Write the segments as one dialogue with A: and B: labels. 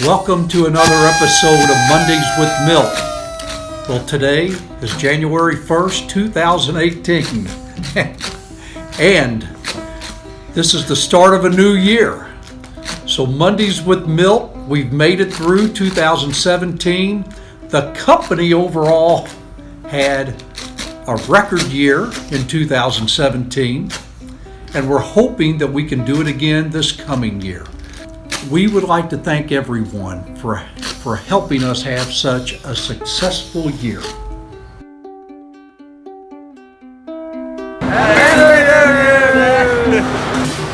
A: Welcome to another episode of Mondays with Milt. Well, today is January 1st, 2018. And this is the start of a new year. So Mondays with Milt, we've made it through 2017. The company overall had a record year in 2017. And we're hoping that we can do it again this coming year. We would like to thank everyone for helping us have such a successful year.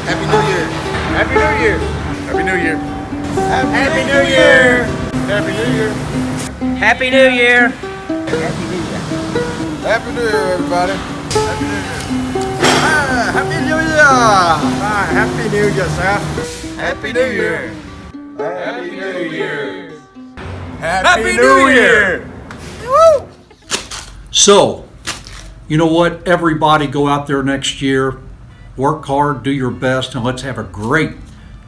B: Happy New Year! Happy New Year! Happy New Year! Happy New Year! Happy New Year! Happy New Year!
C: Happy New Year!
B: Happy New Year, everybody! Happy New Year! Happy New Year! Happy New Year, sir! Happy New Year! Happy New Year! Happy New Year! Woo!
A: So, you know what? Everybody go out there next year, work hard, do your best, and let's have a great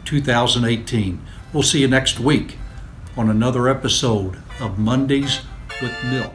A: 2018. We'll see you next week on another episode of Mondays with Milt.